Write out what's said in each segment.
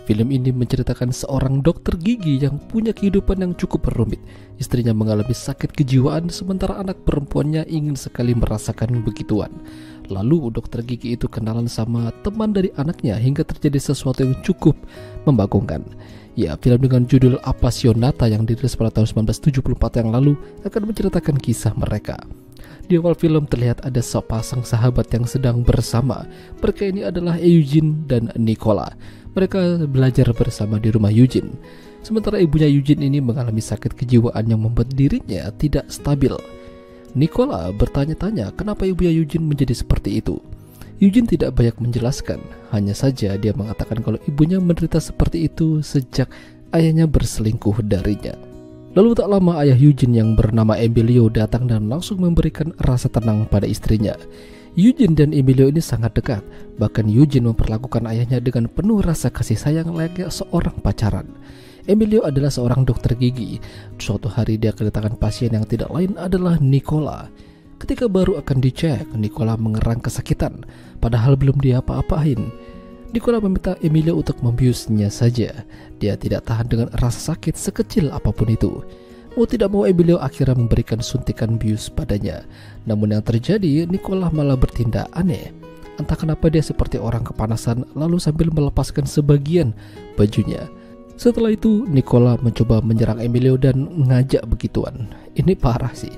Film ini menceritakan seorang dokter gigi yang punya kehidupan yang cukup rumit. Istrinya mengalami sakit kejiwaan sementara anak perempuannya ingin sekali merasakan begituan. Lalu dokter gigi itu kenalan sama teman dari anaknya hingga terjadi sesuatu yang cukup membagongkan. Ya, film dengan judul Appassionata yang dirilis pada tahun 1974 yang lalu akan menceritakan kisah mereka. Di awal film terlihat ada sepasang sahabat yang sedang bersama. Mereka ini adalah Eugene dan Nicola. Mereka belajar bersama di rumah Eugene. Sementara ibunya Eugene ini mengalami sakit kejiwaan yang membuat dirinya tidak stabil. Nicola bertanya-tanya kenapa ibunya Eugene menjadi seperti itu. Eugene tidak banyak menjelaskan, hanya saja dia mengatakan kalau ibunya menderita seperti itu sejak ayahnya berselingkuh darinya. Lalu tak lama ayah Eugene yang bernama Emilio datang dan langsung memberikan rasa tenang pada istrinya. Eugene dan Emilio ini sangat dekat, bahkan Eugene memperlakukan ayahnya dengan penuh rasa kasih sayang layaknya seorang pacaran. Emilio adalah seorang dokter gigi. Suatu hari dia kedatangan pasien yang tidak lain adalah Nicola. Ketika baru akan dicek, Nicola mengerang kesakitan, padahal belum dia apa-apain. Nicola meminta Emilio untuk membiusnya saja. Dia tidak tahan dengan rasa sakit sekecil apapun itu. Mau tidak mau Emilio akhirnya memberikan suntikan bius padanya. Namun yang terjadi, Nicola malah bertindak aneh. Entah kenapa dia seperti orang kepanasan lalu sambil melepaskan sebagian bajunya. Setelah itu Nicola mencoba menyerang Emilio dan mengajak begituan. Ini parah sih.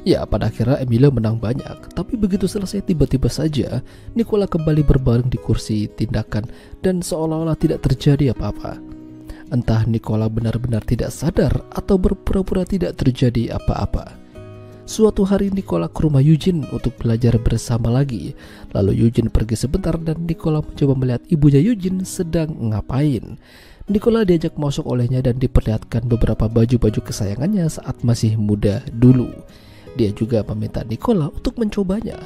Ya, pada akhirnya Emilio menang banyak. Tapi begitu selesai tiba-tiba saja Nicola kembali berbaring di kursi tindakan dan seolah-olah tidak terjadi apa-apa. Entah Nicola benar-benar tidak sadar atau berpura-pura tidak terjadi apa-apa. Suatu hari Nicola ke rumah Eugene untuk belajar bersama lagi. Lalu Eugene pergi sebentar dan Nicola mencoba melihat ibunya Eugene sedang ngapain. Nicola diajak masuk olehnya dan diperlihatkan beberapa baju-baju kesayangannya saat masih muda dulu. Dia juga meminta Nicola untuk mencobanya.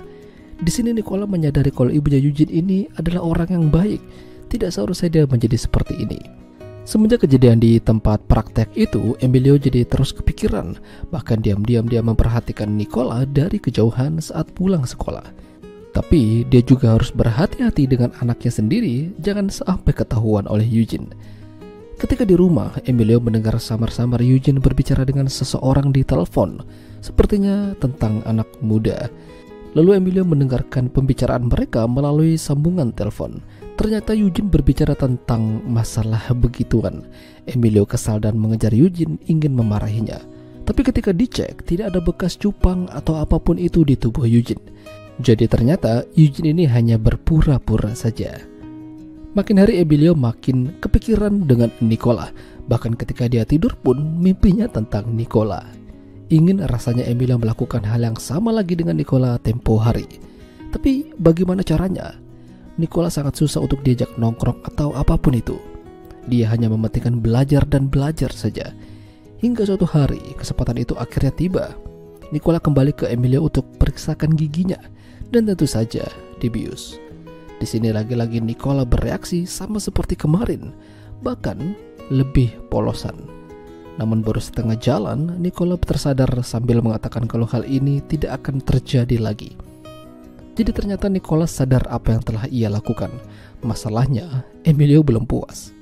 Di sini Nicola menyadari kalau ibunya Eugene ini adalah orang yang baik. Tidak seharusnya dia menjadi seperti ini. Semenjak kejadian di tempat praktek itu, Emilio jadi terus kepikiran. Bahkan diam-diam dia memperhatikan Nicola dari kejauhan saat pulang sekolah. Tapi dia juga harus berhati-hati dengan anaknya sendiri, jangan sampai ketahuan oleh Eugene. Ketika di rumah, Emilio mendengar samar-samar Eugene berbicara dengan seseorang di telepon, sepertinya tentang anak muda. Lalu Emilio mendengarkan pembicaraan mereka melalui sambungan telepon. Ternyata Eugene berbicara tentang masalah begituan. Emilio kesal dan mengejar Eugene ingin memarahinya. Tapi ketika dicek, tidak ada bekas cupang atau apapun itu di tubuh Eugene. Jadi ternyata Eugene ini hanya berpura-pura saja. Makin hari Emilio makin kepikiran dengan Nicola. Bahkan ketika dia tidur pun mimpinya tentang Nicola. Ingin rasanya Emilio melakukan hal yang sama lagi dengan Nicola tempo hari. Tapi bagaimana caranya? Nicola sangat susah untuk diajak nongkrong atau apapun itu. Dia hanya mementingkan belajar dan belajar saja. Hingga suatu hari, kesempatan itu akhirnya tiba. Nicola kembali ke Emilio untuk periksakan giginya. Dan tentu saja dibius. Di sini lagi-lagi Nicola bereaksi sama seperti kemarin. Bahkan lebih polosan. Namun baru setengah jalan, Nicola tersadar sambil mengatakan kalau hal ini tidak akan terjadi lagi. Jadi ternyata Nicola sadar apa yang telah ia lakukan. Masalahnya, Emilio belum puas.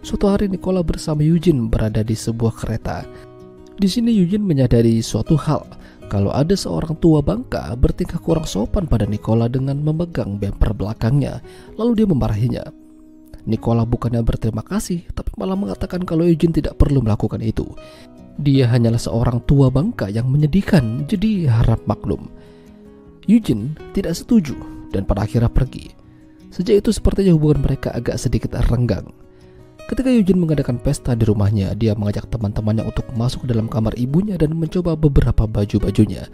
Suatu hari Nicola bersama Eugene berada di sebuah kereta. Di sini Eugene menyadari suatu hal, kalau ada seorang tua bangka bertingkah kurang sopan pada Nicola dengan memegang bumper belakangnya, lalu dia memarahinya. Nicola bukannya berterima kasih, tapi malah mengatakan kalau Eugene tidak perlu melakukan itu. Dia hanyalah seorang tua bangka yang menyedihkan, jadi harap maklum. Eugene tidak setuju dan pada akhirnya pergi. Sejak itu sepertinya hubungan mereka agak sedikit renggang. Ketika Eugene mengadakan pesta di rumahnya, dia mengajak teman-temannya untuk masuk ke dalam kamar ibunya dan mencoba beberapa baju-bajunya.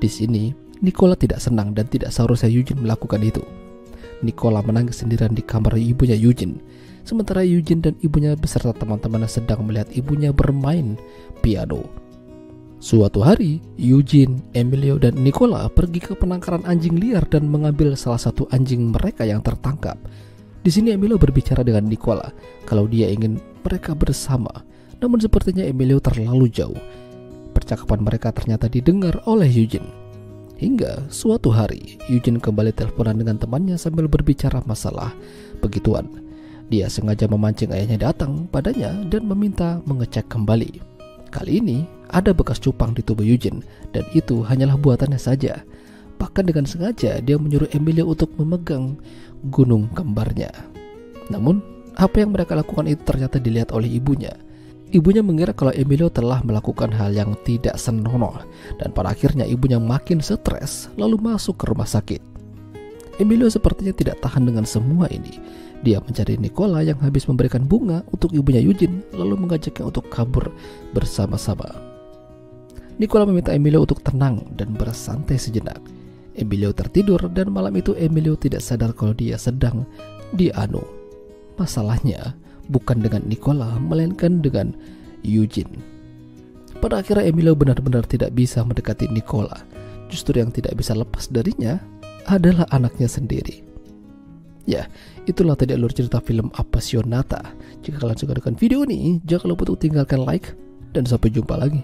Di sini, Nicola tidak senang dan tidak seharusnya Eugene melakukan itu. Nicola menangis sendirian di kamar ibunya Eugene. Sementara Eugene dan ibunya beserta teman-temannya sedang melihat ibunya bermain piano. Suatu hari, Eugene, Emilio, dan Nicola pergi ke penangkaran anjing liar dan mengambil salah satu anjing mereka yang tertangkap. Di sini Emilio berbicara dengan Nicola kalau dia ingin mereka bersama. Namun sepertinya Emilio terlalu jauh. Percakapan mereka ternyata didengar oleh Eugene. Hingga suatu hari, Eugene kembali teleponan dengan temannya sambil berbicara masalah begituan. Dia sengaja memancing ayahnya datang padanya dan meminta mengecek kembali. Kali ini ada bekas cupang di tubuh Eugene dan itu hanyalah buatannya saja. Bahkan dengan sengaja dia menyuruh Emilio untuk memegang gunung kembarnya. Namun apa yang mereka lakukan itu ternyata dilihat oleh ibunya. Ibunya mengira kalau Emilio telah melakukan hal yang tidak senonoh dan pada akhirnya ibunya makin stres lalu masuk ke rumah sakit. Emilio sepertinya tidak tahan dengan semua ini. Dia mencari Nicola yang habis memberikan bunga untuk ibunya Eugene lalu mengajaknya untuk kabur bersama-sama. Nicola meminta Emilio untuk tenang dan bersantai sejenak. Emilio tertidur dan malam itu Emilio tidak sadar kalau dia sedang dianu. Masalahnya bukan dengan Nicola melainkan dengan Eugene. Pada akhirnya Emilio benar-benar tidak bisa mendekati Nicola. Justru yang tidak bisa lepas darinya adalah anaknya sendiri. Ya, itulah tadi alur cerita film Appassionata. Jika kalian suka dengan video ini, jangan lupa untuk tinggalkan like dan sampai jumpa lagi.